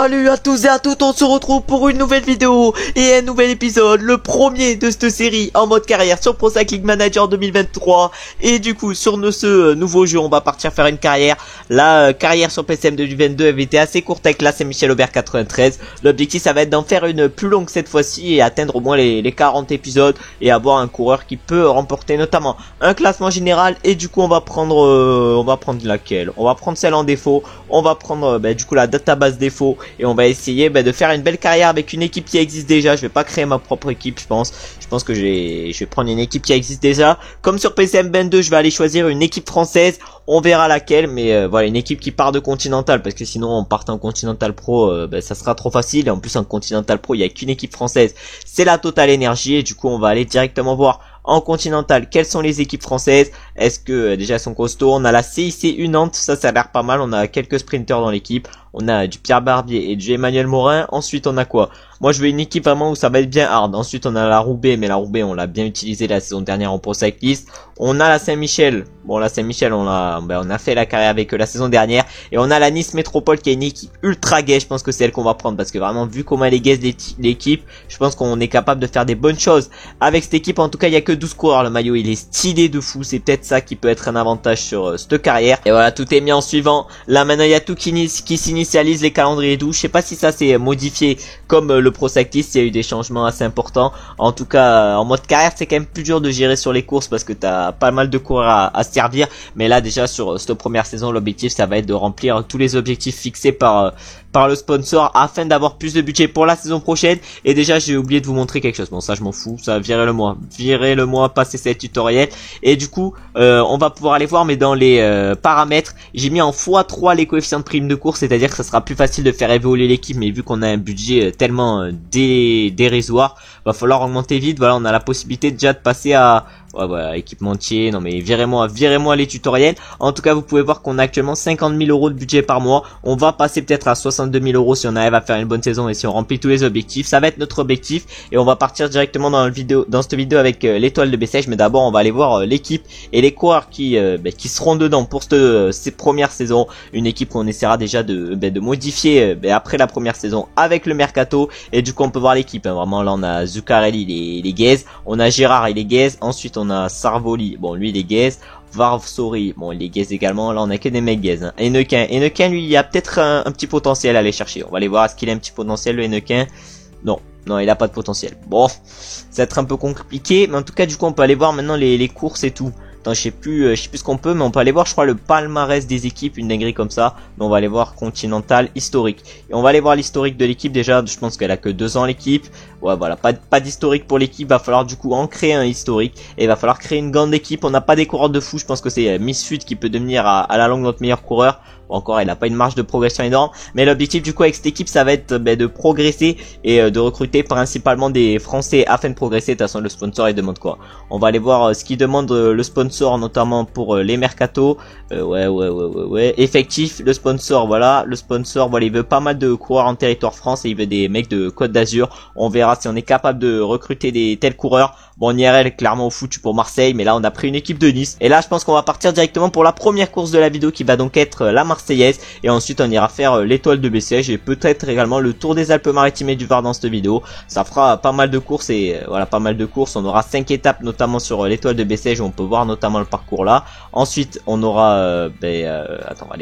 Salut à tous et à toutes, on se retrouve pour une nouvelle vidéo et un nouvel épisode, le premier de cette série en mode carrière sur Pro Cycling Manager 2023. Et du coup sur ce nouveau jeu on va partir faire une carrière. La carrière sur PCM 2022 avait été assez courte avec la Saint-Michel Aubert 93. L'objectif ça va être d'en faire une plus longue cette fois-ci et atteindre au moins les 40 épisodes et avoir un coureur qui peut remporter notamment un classement général. Et du coup on va prendre laquelle? On va prendre celle en défaut. On va prendre du coup la database défaut et on va essayer de faire une belle carrière avec une équipe qui existe déjà. Je vais pas créer ma propre équipe, je pense que je vais prendre une équipe qui existe déjà. Comme sur PCM 22, je vais aller choisir une équipe française. On verra laquelle, mais voilà, une équipe qui part de Continental, parce que sinon on part en Continental Pro, ça sera trop facile. Et en plus en Continental Pro, il y a qu'une équipe française, c'est la Total Energy. Et du coup on va aller directement voir en Continental quelles sont les équipes françaises. Est-ce que déjà elles sont costauds? On a la CIC Nantes, ça a l'air pas mal. On a quelques sprinters dans l'équipe. On a du Pierre Barbier et du Emmanuel Morin. Ensuite on a quoi? Moi je veux une équipe vraiment où ça va être bien hard. Ensuite on a la Roubaix, mais la Roubaix on l'a bien utilisé la saison dernière en Pro Cyclist. On a la Saint-Michel. Bon, la Saint-Michel on a fait la carrière avec la saison dernière. Et on a la Nice Métropole qui est une équipe ultra gaie. Je pense que c'est elle qu'on va prendre parce que vraiment vu comment elle est gaise l'équipe, je pense qu'on est capable de faire des bonnes choses avec cette équipe. En tout cas il y a que 12 coureurs, le maillot il est stylé de fou. C'est peut-être ça qui peut être un avantage sur cette carrière. Et voilà, tout est mis en suivant. Là maintenant il y a tout qui s'initialise, les calendriers doux. Je sais pas si ça s'est modifié comme le Pro Cyclist, il y a eu des changements assez importants. En tout cas en mode carrière c'est quand même plus dur de gérer sur les courses parce que t'as pas mal de coureurs à servir. Mais là déjà sur cette première saison l'objectif ça va être de remplir tous les objectifs fixés par le sponsor afin d'avoir plus de budget pour la saison prochaine. Et déjà j'ai oublié de vous montrer quelque chose. Bon ça je m'en fous, ça virez-le moi, passez cette tutoriel. Et du coup on va pouvoir aller voir, mais dans les paramètres j'ai mis en x3 les coefficients de prime de course, c'est à dire que ça sera plus facile de faire évoluer l'équipe. Mais vu qu'on a un budget tellement dérisoire, va falloir augmenter vite. Voilà, on a la possibilité déjà de passer à voilà, équipementier. Non mais virez-moi les tutoriels. En tout cas vous pouvez voir qu'on a actuellement 50 000 € de budget par mois. On va passer peut-être à 62 000 € si on arrive à faire une bonne saison et si on remplit tous les objectifs. Ça va être notre objectif et on va partir directement dans cette vidéo avec l'étoile de Bessèges. Mais d'abord on va aller voir l'équipe et les coureurs qui seront dedans pour ces premières saisons. Une équipe qu'on essaiera déjà de modifier après la première saison avec le mercato. Et du coup on peut voir l'équipe, vraiment là on a Zuccarelli, il est gaze. On a Gérard, il est gaze. Ensuite on a Sarvoli, bon lui il est gaze. Varsori, bon il est gaze également. Là on a que des mecs gaze. Hennequin lui il y a peut-être un petit potentiel à aller chercher. On va aller voir est-ce qu'il a un petit potentiel le Hennequin. Non il a pas de potentiel. Bon ça va être un peu compliqué, mais en tout cas du coup on peut aller voir maintenant les courses et tout. Attends, je sais plus ce qu'on peut, mais on peut aller voir je crois le palmarès des équipes, une dinguerie comme ça. Mais on va aller voir Continental historique. Et on va aller voir l'historique de l'équipe déjà. Je pense qu'elle a que 2 ans l'équipe. Ouais voilà, pas d'historique pour l'équipe. Va falloir du coup en créer un historique. Et va falloir créer une grande équipe. On n'a pas des coureurs de fou. Je pense que c'est Misfut qui peut devenir à la longue notre meilleur coureur. Bon, encore elle n'a pas une marge de progression énorme. Mais l'objectif du coup avec cette équipe ça va être de progresser et de recruter principalement des Français afin de progresser. De toute façon le sponsor il demande quoi? On va aller voir ce qu'il demande le sponsor, notamment pour les mercatos. Ouais. Effectif, le sponsor, voilà. Le sponsor, voilà, il veut pas mal de coureurs en territoire France et il veut des mecs de Côte d'Azur. On verra si on est capable de recruter des tels coureurs. Bon, en IRL, clairement au foutu pour Marseille, mais là on a pris une équipe de Nice. Et là je pense qu'on va partir directement pour la première course de la vidéo qui va donc être la Marseillaise. Et ensuite on ira faire l'étoile de Bessèges et peut-être également le Tour des Alpes-Maritimes et du Var dans cette vidéo. Ça fera pas mal de courses et voilà, pas mal de courses. On aura 5 étapes notamment sur l'étoile de Bessèges où on peut voir notamment le parcours là. Ensuite on aura attends, on va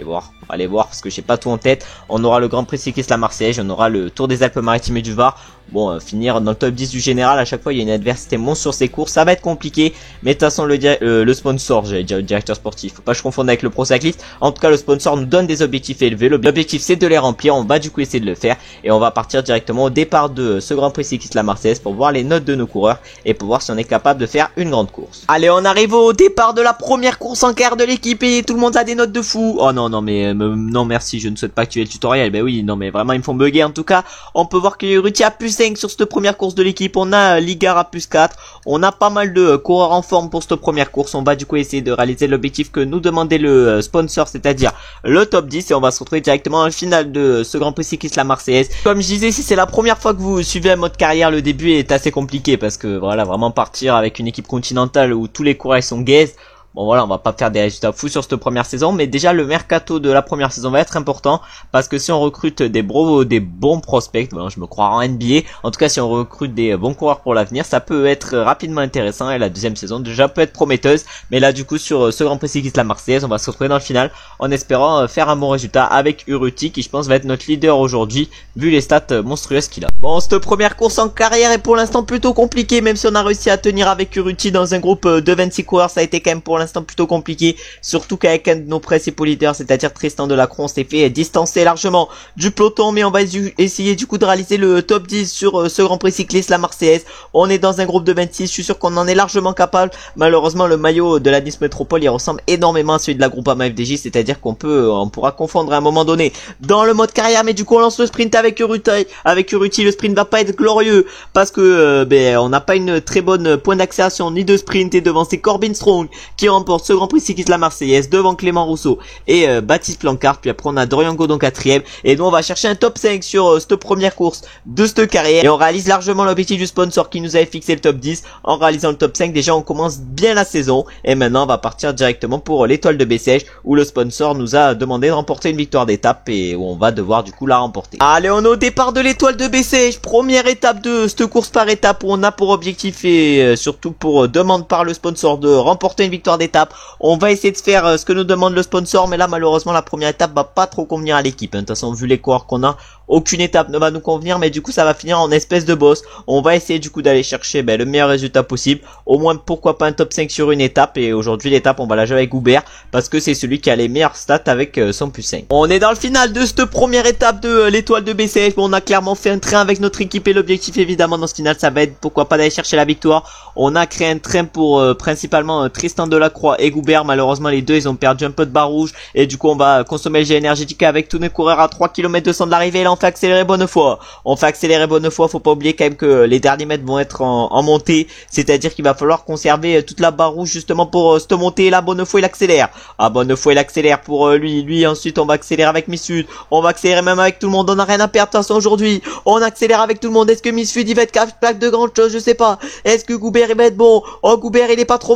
aller voir parce que j'ai pas tout en tête. On aura le Grand Prix cycliste la Marseillaise, on aura le Tour des Alpes-Maritimes et du Var. Bon, finir dans le top 10 du général, à chaque fois il y a une adversité monstre sur ces courses, ça va être compliqué, mais de toute façon le sponsor, j'allais dire le directeur sportif, faut pas que je confonde avec le Pro Cyclist. En tout cas le sponsor nous donne des objectifs élevés, l'objectif c'est de les remplir, on va du coup essayer de le faire, et on va partir directement au départ de ce Grand Prix cycliste la Marseillaise pour voir les notes de nos coureurs, et pour voir si on est capable de faire une grande course. Allez, on arrive au départ de la première course en quart de l'équipe, et tout le monde a des notes de fou. Oh non non merci, je ne souhaite pas activer le tutoriel. Ben oui, non mais vraiment ils me font bugger. En tout cas on peut voir que Ruti a plus 5 sur cette première course de l'équipe. On a Ligar à plus 4. On a pas mal de coureurs en forme pour cette première course. On va du coup essayer de réaliser l'objectif que nous demandait le sponsor, c'est-à-dire le top 10, et on va se retrouver directement en finale de ce Grand Prix cycliste la Marseillaise. Comme je disais, si c'est la première fois que vous suivez un mode carrière, le début est assez compliqué parce que voilà, vraiment partir avec une équipe continentale où tous les coureurs sont gaze, Bon voilà, on va pas faire des résultats fous sur cette première saison, mais déjà le mercato de la première saison va être important, parce que si on recrute des bons prospects, bon, je me crois en NBA, en tout cas si on recrute des bons coureurs pour l'avenir, ça peut être rapidement intéressant, et la deuxième saison déjà peut être prometteuse. Mais là du coup sur ce Grand Prix cycliste la Marseillaise, on va se retrouver dans le final en espérant faire un bon résultat avec Urruti, qui je pense va être notre leader aujourd'hui vu les stats monstrueuses qu'il a. Bon, cette première course en carrière est pour l'instant plutôt compliquée, même si on a réussi à tenir avec Urruti dans un groupe de 26 coureurs, ça a été quand même pour l'instant plutôt compliqué, surtout qu'avec un de nos principaux leaders, c'est-à-dire Tristan Delacroix, on s'est fait distancer largement du peloton, mais on va essayer du coup de réaliser le top 10 sur ce Grand Prix cycliste la Marseillaise. On est dans un groupe de 26, je suis sûr qu'on en est largement capable. Malheureusement le maillot de la Nice Métropole il ressemble énormément à celui de la Groupama FDJ, c'est-à-dire qu'on pourra confondre à un moment donné dans le mode carrière, mais du coup on lance le sprint avec Urruti. Le sprint va pas être glorieux parce que on n'a pas une très bonne point d'accélération ni de sprint, et devant c'est Corbin Strong qui remporte ce Grand Prix cycliste la Marseillaise devant Clément Rousseau et Baptiste Plancard. Puis après on a Dorian Godon 4ème, et nous on va chercher un top 5 sur cette première course de cette carrière, et on réalise largement l'objectif du sponsor qui nous avait fixé le top 10. En réalisant le top 5, déjà on commence bien la saison, et maintenant on va partir directement pour l'étoile de Bessèges où le sponsor nous a demandé de remporter une victoire d'étape et où on va devoir du coup la remporter. Allez, on est au départ de l'étoile de Bessèges, première étape de cette course par étape où on a pour objectif et surtout pour demande par le sponsor de remporter une victoire d'étape. On va essayer de faire ce que nous demande le sponsor, mais là malheureusement la première étape va pas trop convenir à l'équipe. De toute façon, vu les coureurs qu'on a, aucune étape ne va nous convenir, mais du coup ça va finir en espèce de boss. On va essayer du coup d'aller chercher le meilleur résultat possible, au moins pourquoi pas un top 5 sur une étape, et aujourd'hui l'étape on va la jouer avec Goubert parce que c'est celui qui a les meilleures stats avec son plus 5. On est dans le final de cette première étape de l'étoile de Bessèges. Bon, on a clairement fait un train avec notre équipe, et l'objectif évidemment dans ce final ça va être pourquoi pas d'aller chercher la victoire. On a créé un train pour principalement Tristan Delacroix et Goubert. Malheureusement les deux ils ont perdu un peu de barre rouge, et du coup on va consommer le gel énergétique avec tous nos coureurs à 3 km 200 de l'arrivée. Et là on fait accélérer Bonnefoy. Faut pas oublier quand même que les derniers mètres vont être en montée, c'est-à-dire qu'il va falloir conserver toute la barre rouge justement pour cette montée. Là Bonnefoy il accélère. Bonnefoy il accélère pour lui ensuite on va accélérer avec Missud, on va accélérer même avec tout le monde, on a rien à perdre de toute façon aujourd'hui, on accélère avec tout le monde. Est-ce que Missud il va être capable de grande chose, je sais pas. Est-ce que Goubert il va être bon? Goubert il est pas trop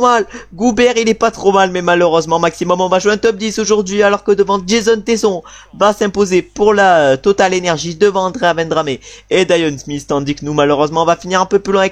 mal, mais malheureusement maximum on va jouer un top 10 aujourd'hui, alors que devant Jason Tesson va s'imposer pour la Total Energy devant Andrea Vendrame et Dion Smith, tandis que nous malheureusement on va finir un peu plus loin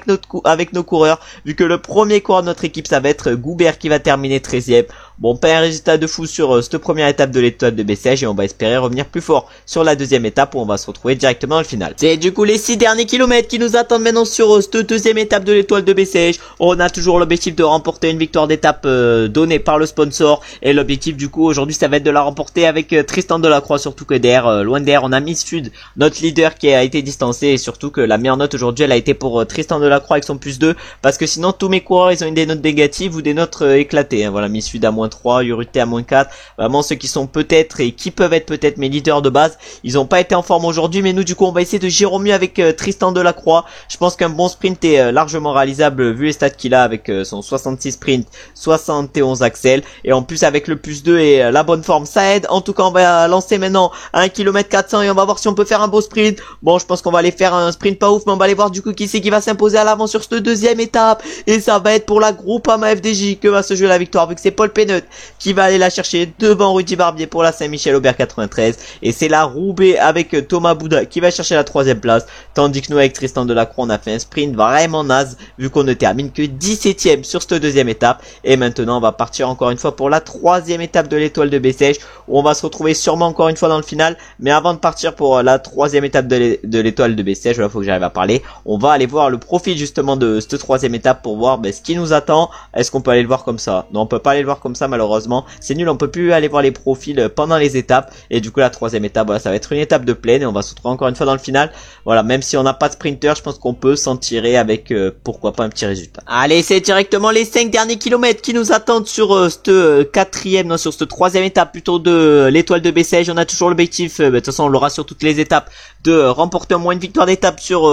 avec nos coureurs, vu que le premier coureur de notre équipe ça va être Goubert qui va terminer 13ème. Bon, pas un résultat de fou sur cette première étape de l'étoile de Bessèges, et on va espérer revenir plus fort sur la deuxième étape où on va se retrouver directement dans le final. C'est du coup les 6 derniers kilomètres qui nous attendent maintenant sur cette deuxième étape de l'étoile de Bessèges. On a toujours l'objectif de remporter une victoire d'étape donnée par le sponsor, et l'objectif du coup aujourd'hui ça va être de la remporter avec Tristan Delacroix, surtout que derrière, loin derrière on a Missud, notre leader, qui a été distancé, et surtout que la meilleure note aujourd'hui elle a été pour Tristan Delacroix avec son plus 2, parce que sinon tous mes coureurs ils ont des notes négatives ou des notes éclatées. Voilà, Missud à -3, Urruti à -4, vraiment ceux qui sont peut-être et qui peuvent être peut-être mes leaders de base, ils ont pas été en forme aujourd'hui, mais nous du coup on va essayer de gérer au mieux avec Tristan Delacroix. Je pense qu'un bon sprint est largement réalisable vu les stats qu'il a avec son 66 sprint, 71 axel, et en plus avec le plus 2 et la bonne forme ça aide. En tout cas on va lancer maintenant à 1 km 400 et on va voir si on peut faire un beau sprint. Bon, je pense qu'on va aller faire un sprint pas ouf, mais on va aller voir du coup qui c'est qui va s'imposer à l'avant sur cette deuxième étape, et ça va être pour la Groupama FDJ que va se jouer la victoire, vu que c'est Paul Penut qui va aller la chercher devant Rudy Barbier pour la Saint-Michel Aubert 93, et c'est la Roubaix avec Thomas Bouda qui va chercher la 3ème place, tandis que nous avec Tristan Delacroix on a fait un sprint vraiment naze vu qu'on ne termine que 17ème sur cette deuxième étape. Et maintenant on va partir encore une fois pour la 3ème étape de l'étoile de Bessèges, où on va se retrouver sûrement encore une fois dans le final. Mais avant de partir pour la 3ème étape de l'étoile de Bessèges, il faut que j'arrive à parler, on va aller voir le profil justement de cette 3ème étape pour voir ce qui nous attend. Est-ce qu'on peut aller le voir comme ça? Non, on peut pas aller le voir comme ça malheureusement, c'est nul, on peut plus aller voir les profils pendant les étapes. Et du coup la 3ème étape, voilà, ça va être une étape de plaine, et on va se retrouver encore une fois dans le final. Voilà, même si on n'a pas de sprinter, je pense qu'on peut s'en tirer avec pourquoi pas un petit résultat. Allez, c'est directement les 5 derniers kilomètres qui nous attendent sur cette 4ème, non, sur cette 3ème étape plutôt de l'étoile de Bessèges. On a toujours l'objectif, de toute façon on l'aura sur toutes les étapes, de remporter au moins une victoire d'étape sur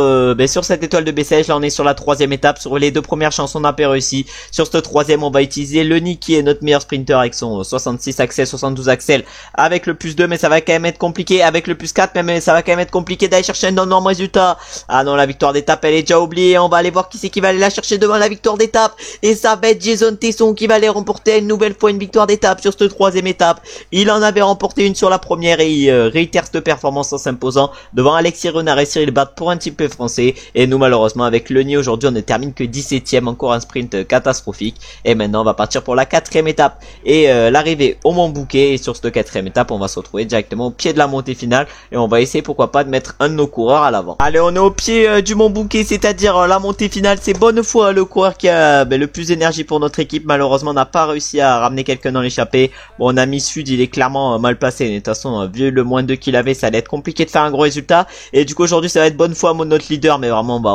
cette étoile de Bessèges. Là on est sur la 3ème étape, sur les 2 premières chances on n'a pas réussi. Sur cette 3ème on va utiliser Lenny qui est notre meilleur sprinter avec son 66 axels, 72 axels avec le plus 2, mais ça va quand même être compliqué avec le plus 4, mais ça va quand même être compliqué d'aller chercher un énorme résultat. Ah non, la victoire d'étape elle est déjà oubliée. On va aller voir qui c'est qui va aller la chercher devant la victoire d'étape, et ça va être Jason Tesson qui va aller remporter une nouvelle fois une victoire d'étape sur cette troisième étape. Il en avait remporté une sur la première et il réitère cette performance en s'imposant devant Alexis Renard et Cyril Bart pour un petit peu français. Et nous malheureusement avec Lenny aujourd'hui on ne termine que 17ème, encore un sprint catastrophique. Et maintenant on va partir pour la quatrième étape et l'arrivée au Mont Bouquet. Et sur cette quatrième étape on va se retrouver directement au pied de la montée finale et on va essayer pourquoi pas de mettre un de nos coureurs à l'avant. Allez, on est au pied du Mont Bouquet, c'est-à-dire la montée finale. C'est Bonnefoy le coureur qui a le plus d'énergie pour notre équipe. Malheureusement on n'a pas réussi à ramener quelqu'un dans l'échappée. Bon, on a mis Sud, il est clairement mal placé. De toute façon vu le moins 2 qu'il avait, ça allait être compliqué de faire un gros résultat. Et du coup aujourd'hui ça va être Bonnefoy notre leader, mais vraiment on va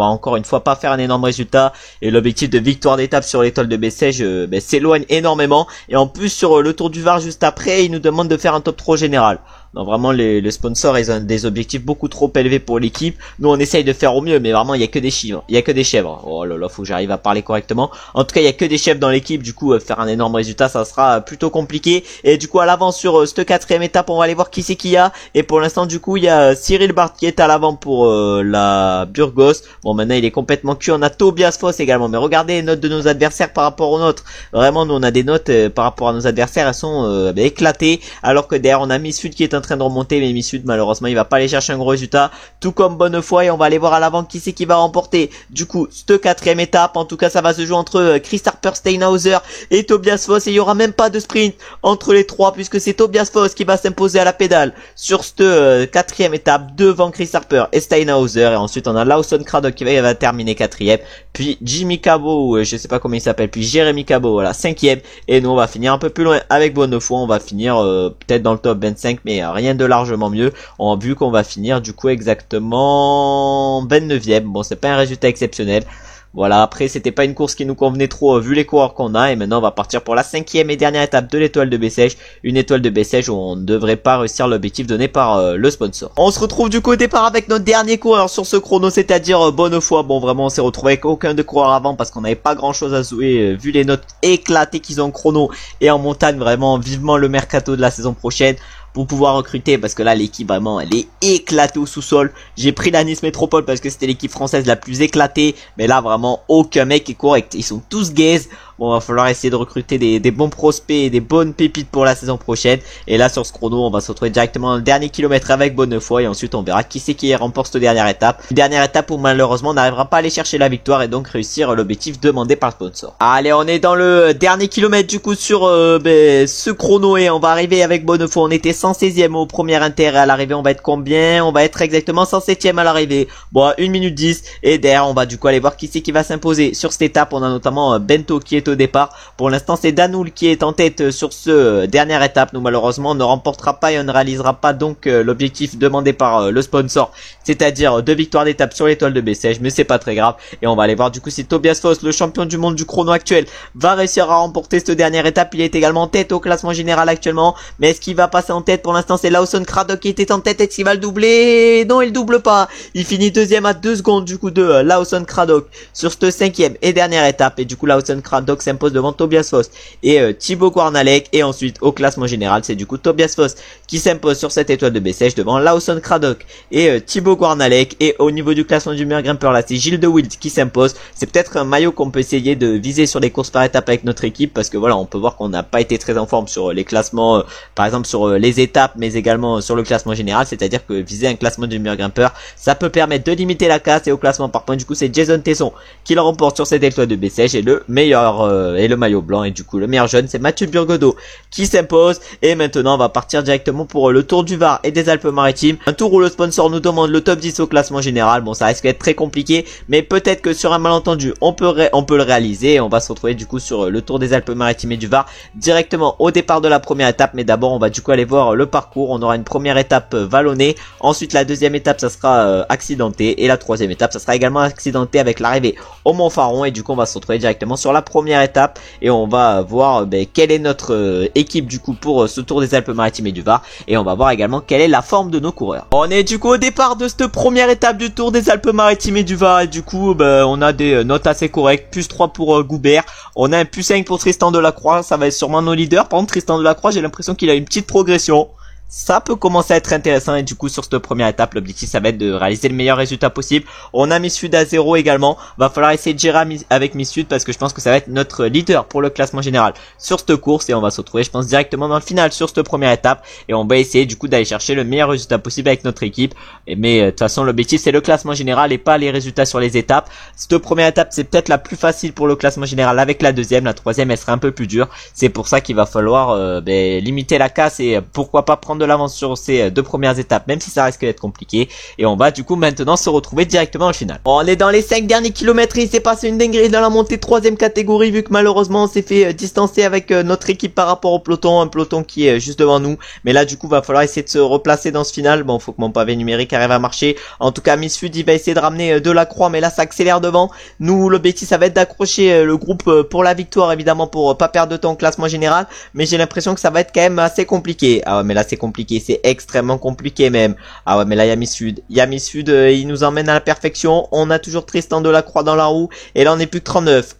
encore une fois pas faire un énorme résultat. Et l'objectif de victoire d'étape sur l'étoile de Bessèges s'éloigne énormément. Et en plus sur le Tour du Var juste après, il nous demande de faire un top 3 général. Non, vraiment les sponsors ils ont des objectifs beaucoup trop élevés pour l'équipe. Nous on essaye de faire au mieux, mais vraiment il y a que des chèvres. Il y a que des chèvres. Oh là là, faut que j'arrive à parler correctement. En tout cas il y a que des chèvres dans l'équipe. Du coup faire un énorme résultat ça sera plutôt compliqué. Et du coup à l'avant sur cette quatrième étape on va aller voir qui c'est qu'il y a. Et pour l'instant du coup il y a Cyril Bart qui est à l'avant pour la Burgos. Bon, maintenant il est complètement cuit. On a Tobias Foss également. Mais regardez les notes de nos adversaires par rapport aux nôtres. Vraiment nous on a des notes par rapport à nos adversaires, elles sont éclatées. Alors que derrière on a Missud qui est en train de remonter, mais Missud malheureusement il va pas aller chercher un gros résultat, tout comme Bonnefoy. Et on va aller voir à l'avant qui c'est qui va remporter du coup cette quatrième étape. En tout cas ça va se jouer entre Chris Harper, Steinhauser et Tobias Foss, et il y aura même pas de sprint entre les trois puisque c'est Tobias Foss qui va s'imposer à la pédale sur cette quatrième étape devant Chris Harper et Steinhauser. Et ensuite on a Lawson Craddock qui va terminer quatrième, puis Jimmy Cabot, je sais pas comment il s'appelle, puis Jérémy Cabot, voilà, cinquième. Et nous on va finir un peu plus loin avec Bonnefoy. On va finir peut-être dans le top 25, mais rien de largement mieux. On a vu qu'on va finir du coup exactement 29ème. Bon, c'est pas un résultat exceptionnel. Voilà, après c'était pas une course qui nous convenait trop vu les coureurs qu'on a. Et maintenant on va partir pour la cinquième et dernière étape de l'étoile de Bessèges. Une étoile de Bessèges où on ne devrait pas réussir l'objectif donné par le sponsor. On se retrouve du coup au départ avec notre dernier coureur sur ce chrono, c'est-à-dire Bonnefoy. Bon, vraiment on s'est retrouvé avec aucun de coureurs avant parce qu'on n'avait pas grand chose à jouer vu les notes éclatées qu'ils ont en chrono et en montagne. Vraiment vivement le mercato de la saison prochaine pour pouvoir recruter, parce que là l'équipe vraiment elle est éclatée au sous-sol. J'ai pris la Nice Métropole parce que c'était l'équipe française la plus éclatée, mais là vraiment aucun mec est correct, ils sont tous gays. Bon, va falloir essayer de recruter des bons prospects et des bonnes pépites pour la saison prochaine. Et là sur ce chrono on va se retrouver directement dans le dernier kilomètre avec Bonnefoy, et ensuite on verra qui c'est qui remporte cette dernière étape. Une dernière étape où malheureusement on n'arrivera pas à aller chercher la victoire et donc réussir l'objectif demandé par le sponsor. Allez, on est dans le dernier kilomètre du coup sur ce chrono, et on va arriver avec Bonnefoy. On était 116ème au premier inter, et à l'arrivée on va être combien? On va être exactement 107ème à l'arrivée. Bon, 1 minute 10, et derrière on va du coup aller voir qui c'est qui va s'imposer sur cette étape. On a notamment Bento qui est au départ. Pour l'instant c'est Danoul qui est en tête sur ce dernière étape. Nous malheureusement on ne remportera pas et on ne réalisera pas donc l'objectif demandé par le sponsor, c'est-à-dire 2 victoires d'étape sur l'étoile de Bessèges, mais c'est pas très grave. Et on va aller voir du coup si Tobias Foss, le champion du monde du chrono actuel, va réussir à remporter cette dernière étape. Il est également en tête au classement général actuellement, mais est-ce qu'il va passer en tête? Pour l'instant c'est Lawson Craddock qui était en tête. Est-ce qu'il va le doubler? Non, il double pas, il finit deuxième à 2 secondes du coup de Lawson Craddock sur cette cinquième et dernière étape. Et du coup Lawson Craddock s'impose devant Tobias Foss et Thibaut Guarnalec. Et ensuite au classement général c'est du coup Tobias Foss qui s'impose sur cette étoile de Bessèges devant Lawson Craddock et Thibaut Guarnalec. Et au niveau du classement du meilleur grimpeur là c'est Gilles de Wild qui s'impose. C'est peut-être un maillot qu'on peut essayer de viser sur les courses par étapes avec notre équipe, parce que voilà on peut voir qu'on n'a pas été très en forme sur les classements par exemple sur les étapes, mais également sur le classement général. C'est-à-dire que viser un classement du meilleur grimpeur ça peut permettre de limiter la casse. Et au classement par points du coup c'est Jason Tesson qui le remporte sur cette étoile de Bessèges, et le meilleur et le maillot blanc, et du coup le meilleur jeune c'est Mathieu Burgodeau qui s'impose. Et maintenant on va partir directement pour le Tour du Var et des Alpes-Maritimes, un tour où le sponsor nous demande le top 10 au classement général. Bon, ça risque d'être très compliqué, mais peut-être que sur un malentendu on peut le réaliser. Et on va se retrouver du coup sur le Tour des Alpes-Maritimes et du Var directement au départ de la première étape. Mais d'abord on va du coup aller voir faire le parcours. On aura une première étape vallonnée, ensuite la deuxième étape ça sera accidentée, et la troisième étape ça sera également accidentée avec l'arrivée au Mont Faron. Et du coup on va se retrouver directement sur la première étape et on va voir quelle est notre équipe du coup pour ce Tour des Alpes-Maritimes et du Var, et on va voir également quelle est la forme de nos coureurs. On est du coup au départ de cette première étape du Tour des Alpes-Maritimes et du Var, et du coup on a des notes assez correctes, +3 pour Goubert, on a un +5 pour Tristan Delacroix, ça va être sûrement nos leaders. Par contre Tristan Delacroix, j'ai l'impression qu'il a une petite progression. Ça peut commencer à être intéressant, et du coup sur cette première étape l'objectif ça va être de réaliser le meilleur résultat possible. On a Miss Sud à 0 également, va falloir essayer de gérer avec Miss Sud parce que je pense que ça va être notre leader pour le classement général sur cette course, et on va se retrouver je pense directement dans le final sur cette première étape, et on va essayer du coup d'aller chercher le meilleur résultat possible avec notre équipe. Mais de toute façon l'objectif c'est le classement général et pas les résultats sur les étapes. Cette première étape c'est peut-être la plus facile pour le classement général, avec la deuxième, la troisième elle sera un peu plus dure. C'est pour ça qu'il va falloir limiter la casse et pourquoi pas prendre de l'avance sur ces deux premières étapes, même si ça risque d'être compliqué. Et on va du coup maintenant se retrouver directement au final. On est dans les 5 derniers kilomètres et il s'est passé une dinguerie dans la montée 3ème catégorie, vu que malheureusement on s'est fait distancer avec notre équipe par rapport au peloton, un peloton qui est juste devant nous. Mais là du coup va falloir essayer de se replacer dans ce final. Bon, faut que mon pavé numérique arrive à marcher. En tout cas Miss Sud il va essayer de ramener Delacroix, mais là ça accélère devant. Nous l'objectif ça va être d'accrocher le groupe pour la victoire, évidemment, pour pas perdre de temps au classement général. Mais j'ai l'impression que ça va être quand même assez compliqué. Ah ouais, mais là c'est compliqué, c'est extrêmement compliqué même. Ah ouais, mais là il y a Miss Sud, il nous emmène à la perfection. On a toujours Tristan Delacroix dans la roue, et là on est plus que 39,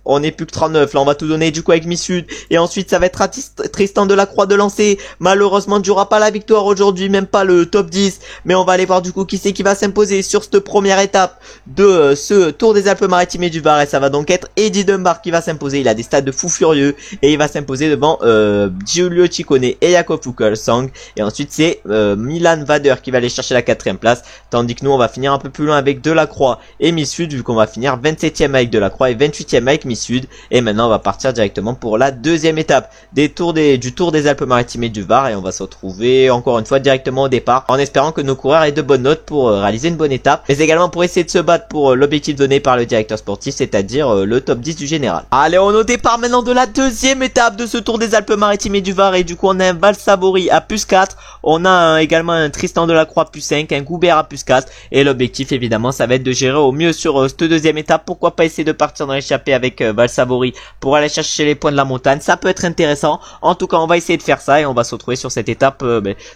là on va tout donner du coup avec Miss Sud, et ensuite ça va être à Tristan Delacroix de lancer. Malheureusement il n'y aura pas la victoire aujourd'hui, même pas le top 10, mais on va aller voir du coup qui c'est qui va s'imposer sur cette première étape de ce Tour des Alpes-Maritimes et du Var. Et ça va donc être Eddie Dunbar qui va s'imposer. Il a des stats de fou furieux et il va s'imposer devant Giulio Ciccone et Jakob Fuglsang, et ensuite c'est Milan Vader qui va aller chercher la 4ème place, tandis que nous on va finir un peu plus loin avec Delacroix et Miss Sud, vu qu'on va finir 27ème avec Delacroix et 28ème avec Miss Sud. Et maintenant on va partir directement pour la deuxième étape du Tour des Alpes-Maritimes et du Var, et on va se retrouver encore une fois directement au départ, en espérant que nos coureurs aient de bonnes notes pour réaliser une bonne étape, mais également pour essayer de se battre pour l'objectif donné par le directeur sportif, c'est-à-dire le top 10 du général. Allez, on est au départ maintenant de la deuxième étape de ce Tour des Alpes-Maritimes et du Var, et du coup on a un Valsabori à +4, on a également un Tristan Delacroix +5, un Goubert à +4, et l'objectif évidemment ça va être de gérer au mieux sur cette deuxième étape. Pourquoi pas essayer de partir dans l'échappée avec Valsabori pour aller chercher les points de la montagne, ça peut être intéressant. En tout cas on va essayer de faire ça, et on va se retrouver sur cette étape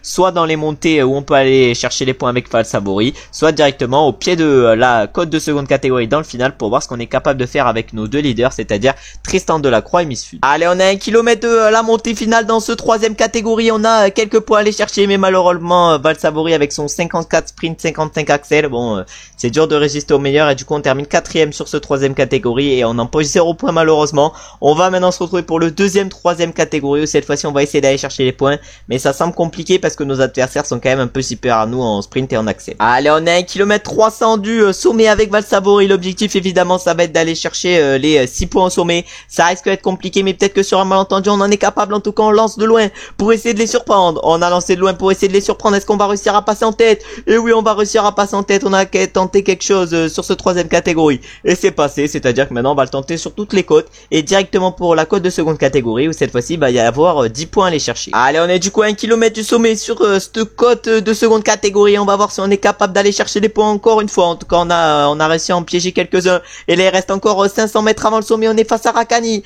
soit dans les montées où on peut aller chercher les points avec Valsabori, soit directement au pied de la côte de seconde catégorie dans le final, pour voir ce qu'on est capable de faire avec nos deux leaders, c'est-à-dire Tristan Delacroix et Miss Sud. Allez, on a 1 kilomètre de la montée finale dans ce 3ème catégorie, on a quelques points à aller chercher, mais malheureusement Valsabori avec son 54 sprint, 55 axel, bon c'est dur de résister au meilleur, et du coup on termine 4ème sur ce 3ème catégorie et on empoche 0 points malheureusement. On va maintenant se retrouver pour le 2ème, 3ème catégorie, où cette fois-ci on va essayer d'aller chercher les points, mais ça semble compliqué parce que nos adversaires sont quand même un peu supérieurs à nous en sprint et en accès. Allez, on a 1 km 300 du sommet avec Valsabori. L'objectif évidemment ça va être d'aller chercher les 6 points au sommet. Ça risque d'être compliqué, mais peut-être que sur un malentendu on en est capable. En tout cas on lance de loin pour essayer de les surprendre. On a lancé de loin pour essayer de les surprendre. Est-ce qu'on va réussir à passer en tête? Et oui, on va réussir à passer en tête. On a tenté quelque chose sur ce 3ème catégorie, et c'est passé, c'est-à-dire que maintenant on va le tenter sur toutes les côtes et directement pour la côte de seconde catégorie, où cette fois-ci il va y avoir 10 points à aller chercher. Allez, on est du coup à 1 km du sommet sur cette côte de seconde catégorie. On va voir si on est capable d'aller chercher les points encore une fois. En tout cas on a réussi à en piéger quelques-uns, et là il reste encore 500 mètres avant le sommet. On est face à Rakhani,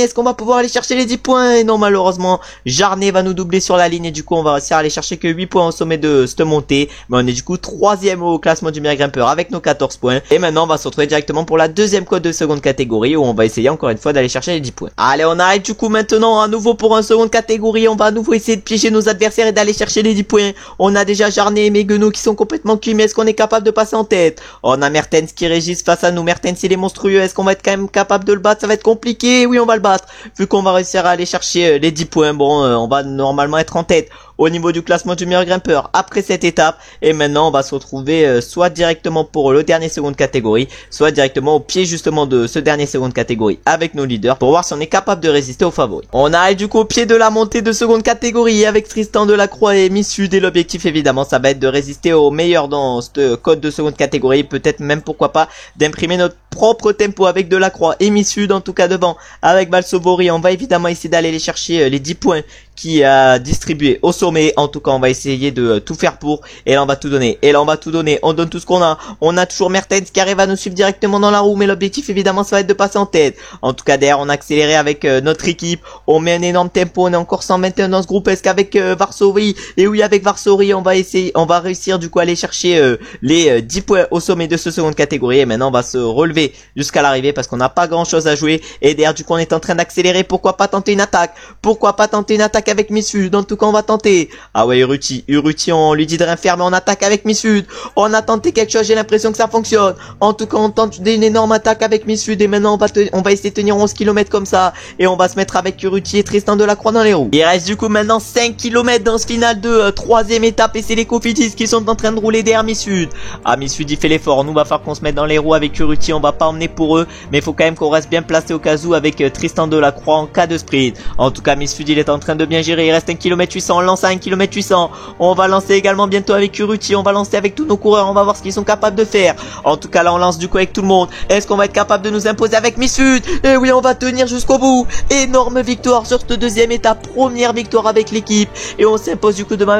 est-ce qu'on va pouvoir aller chercher les 10 points? Et non, malheureusement Jarnet va nous doubler sur la ligne, et du coup on va réussir à aller chercher que 8 points au sommet de cette montée, mais on est du coup 3ème au classement du meilleur grimpeur avec nos 14 points. Et maintenant on va se retrouver directement pour la deuxième côte de seconde catégorie, où on va essayer encore une fois d'aller chercher les 10 points. Allez, on arrive du coup maintenant à nouveau pour un seconde catégorie. On va à nouveau essayer de piéger nos adversaires et d'aller chercher les 10 points. On a déjà Jarnet et Meguenot qui sont complètement cuits, mais est-ce qu'on est capable de passer en tête? On a Mertens qui régisse face à nous. Mertens il est monstrueux, est-ce qu'on va être quand même capable de le battre? Ça va être compliqué. Oui, on va le battre, vu qu'on va réussir à aller chercher les 10 points. Bon, on va normalement être en tête au niveau du classement du meilleur grimpeur après cette étape. Et maintenant on va se retrouver soit directement pour le dernier seconde catégorie, soit directement au pied justement de ce dernier seconde catégorie avec nos leaders, pour voir si on est capable de résister aux favoris. On arrive du coup au pied de la montée de seconde catégorie avec Tristan Delacroix et Miss Sud, et l'objectif évidemment ça va être de résister aux meilleurs dans cette côte de seconde catégorie, peut-être même pourquoi pas d'imprimer notre propre tempo avec Delacroix et Miss Sud, en tout cas devant avec Valsabori. On va évidemment essayer d'aller les chercher les 10 points qui a distribué au sommet. En tout cas, on va essayer de tout faire pour. Et là, on va tout donner. Et là, on va tout donner. On donne tout ce qu'on a. On a toujours Mertens qui arrive à nous suivre directement dans la roue. Mais l'objectif, évidemment, ça va être de passer en tête. En tout cas, derrière, on a accéléré avec notre équipe. On met un énorme tempo. On est encore 121 dans ce groupe. Est-ce qu'avec Varsovie? Et oui, avec Varsovie, on va réussir du coup à aller chercher les 10 points au sommet de ce seconde catégorie. Et maintenant, on va se relever jusqu'à l'arrivée parce qu'on n'a pas grand chose à jouer. Et derrière, du coup, on est en train d'accélérer. Pourquoi pas tenter une attaque? Pourquoi pas tenter une attaque avec Miss Sud? En tout cas, on va tenter. Ah ouais, Uruti, on lui dit de rien faire, mais on attaque avec Miss Sud. On a tenté quelque chose, j'ai l'impression que ça fonctionne. En tout cas, on tente une énorme attaque avec Miss Sud. Et maintenant, on va essayer de tenir 11 km comme ça. Et on va se mettre avec Uruti et Tristan Delacroix dans les roues. Il reste du coup maintenant 5 km dans ce final de 3ème étape. Et c'est les Cofidis qui sont en train de rouler derrière Miss Sud. Ah, Miss Sud, il fait l'effort. Nous, va falloir qu'on se mette dans les roues avec Uruti. On va pas emmener pour eux. Mais il faut quand même qu'on reste bien placé au cas où avec Tristan Delacroix en cas de sprint. En tout cas, Miss Sud, il est en train de bien gérer. Il reste 1 km 800. On lance à 1 km 800. On va lancer également bientôt avec Uruti. On va lancer avec tous nos coureurs. On va voir ce qu'ils sont capables de faire. En tout cas, là, on lance du coup avec tout le monde. Est-ce qu'on va être capable de nous imposer avec Miss Sud? Et oui, on va tenir jusqu'au bout. Énorme victoire sur cette 2ème étape. Première victoire avec l'équipe. Et on s'impose du coup demain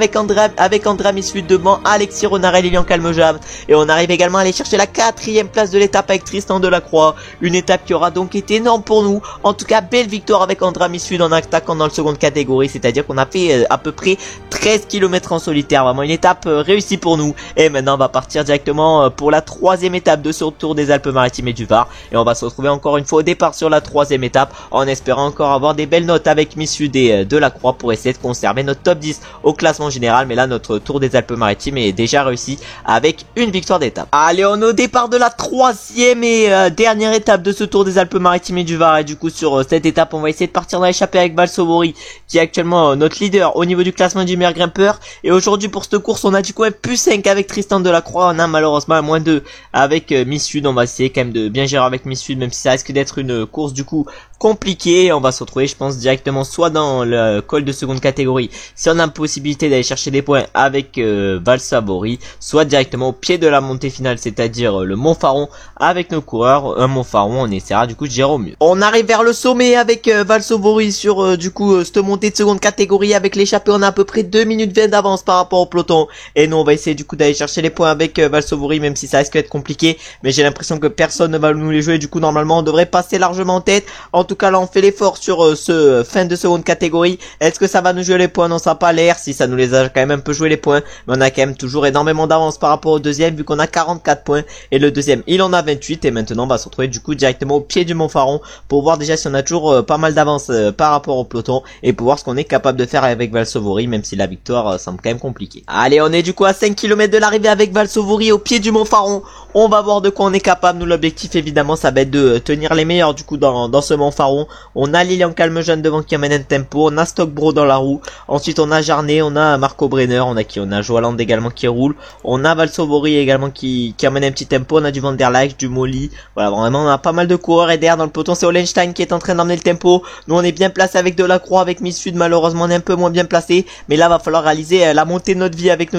avec Andrea Miss Sud devant Alexis Renard et Lilian Calmejam. Et on arrive également à aller chercher la 4ème place de l'étape avec Tristan Delacroix. Une étape qui aura donc été énorme pour nous. En tout cas, belle victoire avec Andrea Miss Sud en attaquant dans le seconde catégorie. C'est-à-dire qu'on a fait à peu près 13 km en solitaire. Vraiment une étape réussie pour nous. Et maintenant, on va partir directement pour la 3ème étape de ce Tour des Alpes-Maritimes et du Var. Et on va se retrouver encore une fois au départ sur la 3ème étape en espérant encore avoir des belles notes avec Miss Sud et Delacroix pour essayer de conserver notre top 10 au classement général. Mais là, notre Tour des Alpes-Maritimes est déjà réussi avec une victoire d'étape. Allez, on est au départ de la 3ème et dernière étape de ce Tour des Alpes-Maritimes et du Var. Et du coup, sur cette étape, on va essayer de partir dans l'échappée avec Valsovori, qui est actuellement notre leader au niveau du classement du meilleur grimpeur. Et aujourd'hui, pour cette course, on a du coup un +5 avec Tristan Delacroix. On a malheureusement un -2 avec Miss Sud. On va essayer quand même de bien gérer avec Miss Sud, même si ça risque d'être une course du coup compliquée. On va se retrouver, je pense, directement soit dans le col de seconde catégorie, si on a la possibilité d'aller chercher des points avec Valsovori, soit directement au pied de la montée finale, c'est-à-dire le Mont Faron avec nos coureurs. Un Mont Faron, on essaiera du coup de gérer au mieux. On arrive vers le sommet avec Valsovori sur du coup cette montée de seconde catégorie. Avec l'échappée, on a à peu près 2 minutes 20 d'avance par rapport au peloton. Et nous, on va essayer du coup d'aller chercher les points avec Valsovori, même si ça risque d'être compliqué. Mais j'ai l'impression que personne ne va nous les jouer. Du coup, normalement, on devrait passer largement en tête. En tout cas, là, on fait l'effort sur ce fin de seconde catégorie. Est-ce que ça va nous jouer les points? Non, ça n'a pas l'air. Si, ça nous les a quand même un peu joué les points. Mais on a quand même toujours énormément d'avance par rapport au deuxième, vu qu'on a 44 points. Et le deuxième, il en a 28. Et maintenant, on va se retrouver du coup directement au pied du Mont Faron pour voir déjà si on a toujours pas mal d'avance par rapport au peloton. Et pour voir ce qu'on est capable de faire avec Valsovori, même si la victoire semble quand même compliquée. Allez, on est du coup à 5 km de l'arrivée avec Valsovori au pied du Mont Faron. On va voir de quoi on est capable. Nous, l'objectif, évidemment, ça va être de tenir les meilleurs du coup dans ce Mont Faron. On a Lilian Calmejam devant qui amène un tempo. On a Stockbro dans la roue. Ensuite, on a Jarnet, on a Marco Brenner. On a Joaland également qui roule. On a Valsovori également qui amène un petit tempo. On a du Van der Leyen, du Molly. Voilà, vraiment, on a pas mal de coureurs. Et derrière, dans le peloton, c'est Hollenstein qui est en train d'emmener le tempo. Nous, on est bien placé avec Delacroix, avec Miss Sud. Malheureusement, on est un peu moins bien placé. Mais là, va falloir réaliser la montée de notre vie avec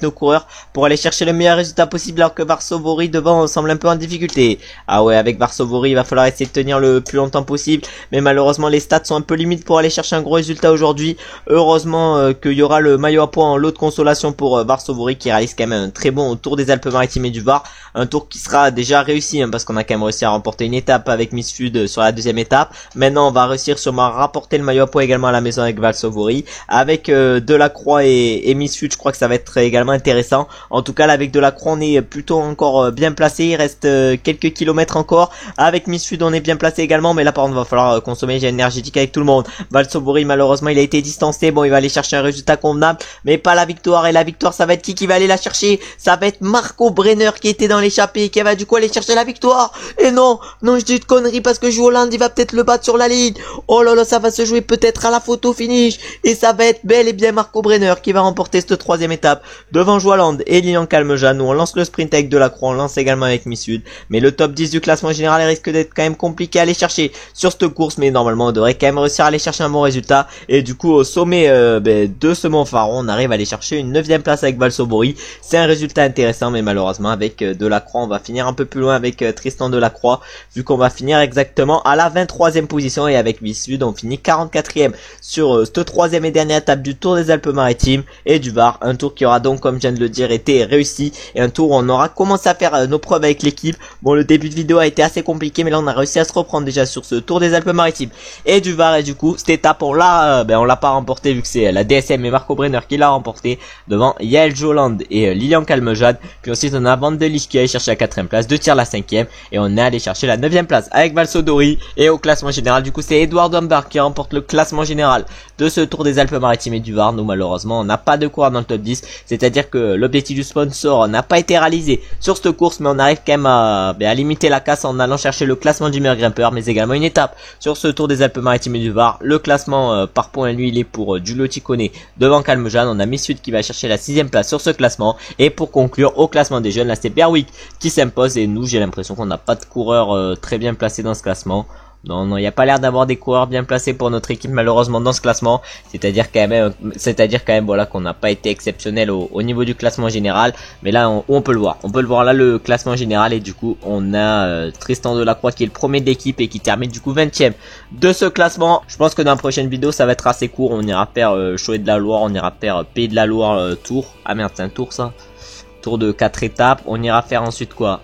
nos coureurs pour aller chercher le meilleur résultat possible, alors que Varsovori devant semble un peu en difficulté. Ah ouais, avec Varsovori, il va falloir essayer de tenir le plus longtemps possible. Mais malheureusement, les stats sont un peu limites pour aller chercher un gros résultat aujourd'hui. Heureusement qu'il y aura le maillot à points en lot de consolation pour Varsovori, qui réalise quand même un très bon Tour des Alpes-Maritimes et du Var. Un tour qui sera déjà réussi, parce qu'on a quand même réussi à remporter une étape avec Miss Sud sur la 2ème étape. Maintenant, on va réussir sûrement à rapporter le maillot à points également à la maison avec Valsovori. Avec Delacroix et Miss Sud, je crois que ça va être également intéressant. En tout cas, là, avec Delacroix, on est plutôt encore bien placé. Il reste quelques kilomètres encore. Avec Miss Sud, on est bien placé également. Mais là, par contre, va falloir consommer énergétique avec tout le monde. Valsovori, malheureusement, il a été distancé. Bon, il va aller chercher un résultat convenable, mais pas la victoire. Et la victoire, ça va être qui va aller la chercher? Ça va être Marco Brenner qui était dans l'échappée, qui va du coup aller chercher la victoire. Et non, je dis de conneries parce que Joaland, il va peut-être le battre sur la ligne. Oh là là, ça va se jouer peut-être à la photo finish. Et ça va être bel et bien Marco Brenner qui va remporter cette 3ème étape devant Joaland et Lilian Calmejam. Nous, on lance le sprint avec Delacroix, on lance également avec Miss Sud. Mais le top 10 du classement général risque d'être quand même compliqué à aller chercher sur cette course, mais normalement on devrait quand même réussir à aller chercher un bon résultat. Et du coup au sommet de ce mont Faron, on arrive à aller chercher une 9ème place avec Valsobori. C'est un résultat intéressant, mais malheureusement avec Delacroix on va finir un peu plus loin avec Tristan Delacroix, vu qu'on va finir exactement à la 23ème position, et avec Vissud on finit 44ème sur cette 3ème et dernière étape du Tour des Alpes-Maritimes et du Var. Un tour qui aura donc, comme je viens de le dire, été réussi, et un tour où on aura commencé à faire nos preuves avec l'équipe. Bon, le début de vidéo a été assez compliqué, mais là on a réussi à se reprendre déjà sur ce Tour des Alpes-Maritimes et du Var. Et du coup cette étape on l'a pas remporté, vu que c'est la DSM et Marco Brenner qui l'a remporté devant Yael Joland et Lilian Calmejade. Puis ensuite on a Van de Ligt qui a allé chercher la 4ème place, De Tir la 5ème, et on est allé chercher la 9ème place avec Valsodori. Et au classement général, du coup c'est Edouard Dombar qui remporte le classement général de ce Tour des Alpes-Maritimes et du Var. Nous malheureusement on n'a pas de coureur dans le top 10, c'est-à-dire que l'objectif du sponsor n'a pas été réalisé sur cette course, mais on arrive quand même à limiter la casse en allant chercher le classement du meilleur grimpeur, mais également une étape sur ce Tour des Alpes-Maritimes et du Var. Le classement par points, lui, il est pour Giulio Ciccone devant Calmejane. On a Missud qui va chercher la 6ème place sur ce classement, et pour conclure au classement des jeunes, là c'est Berwick qui s'impose, et nous j'ai l'impression qu'on n'a pas de coureur très bien placé dans ce classement. Non, il n'y a pas l'air d'avoir des coureurs bien placés pour notre équipe malheureusement dans ce classement. C'est-à-dire quand même voilà qu'on n'a pas été exceptionnel au niveau du classement général. Mais là on peut le voir. On peut le voir là, le classement général, et du coup on a Tristan Delacroix qui est le premier de l'équipe et qui termine du coup 20ème de ce classement. Je pense que dans la prochaine vidéo ça va être assez court. On ira faire Cholet de la Loire, on ira faire Pays de la Loire Tour. Ah merde, c'est un tour ça. Tour de 4 étapes. On ira faire ensuite quoi?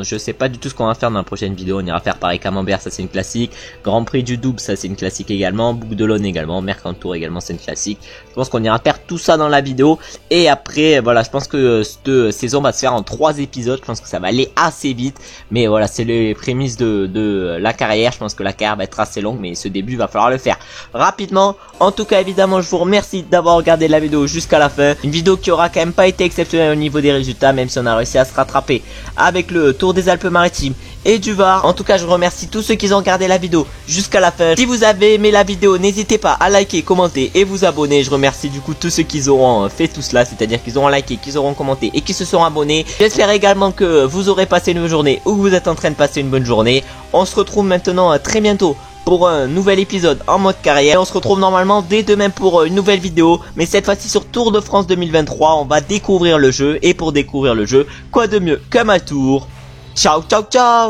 Je sais pas du tout ce qu'on va faire dans la prochaine vidéo. On ira faire pareil Camembert, ça c'est une classique. Grand Prix du Doubs, ça c'est une classique également. Boucle de l'Aune également. Mercantour également, c'est une classique. Je pense qu'on ira faire tout ça dans la vidéo. Et après, voilà, je pense que cette saison va se faire en 3 épisodes. Je pense que ça va aller assez vite. Mais voilà, c'est les prémices de la carrière. Je pense que la carrière va être assez longue, mais ce début va falloir le faire rapidement. En tout cas, évidemment, je vous remercie d'avoir regardé la vidéo jusqu'à la fin. Une vidéo qui aura quand même pas été exceptionnelle au niveau des résultats, même si on a réussi à se rattraper avec le Tour des Alpes-Maritimes et du Var. En tout cas, je remercie tous ceux qui ont regardé la vidéo jusqu'à la fin. Si vous avez aimé la vidéo, n'hésitez pas à liker, commenter et vous abonner. Je remercie du coup tous ceux qui auront fait tout cela, c'est-à-dire qu'ils auront liké, qu'ils auront commenté et qui se seront abonnés. J'espère également que vous aurez passé une bonne journée, ou que vous êtes en train de passer une bonne journée. On se retrouve maintenant très bientôt pour un nouvel épisode en mode carrière. Et on se retrouve normalement dès demain pour une nouvelle vidéo, mais cette fois-ci sur Tour de France 2023. On va découvrir le jeu, et pour découvrir le jeu, quoi de mieux qu'un tour. Ciao ciao ciao.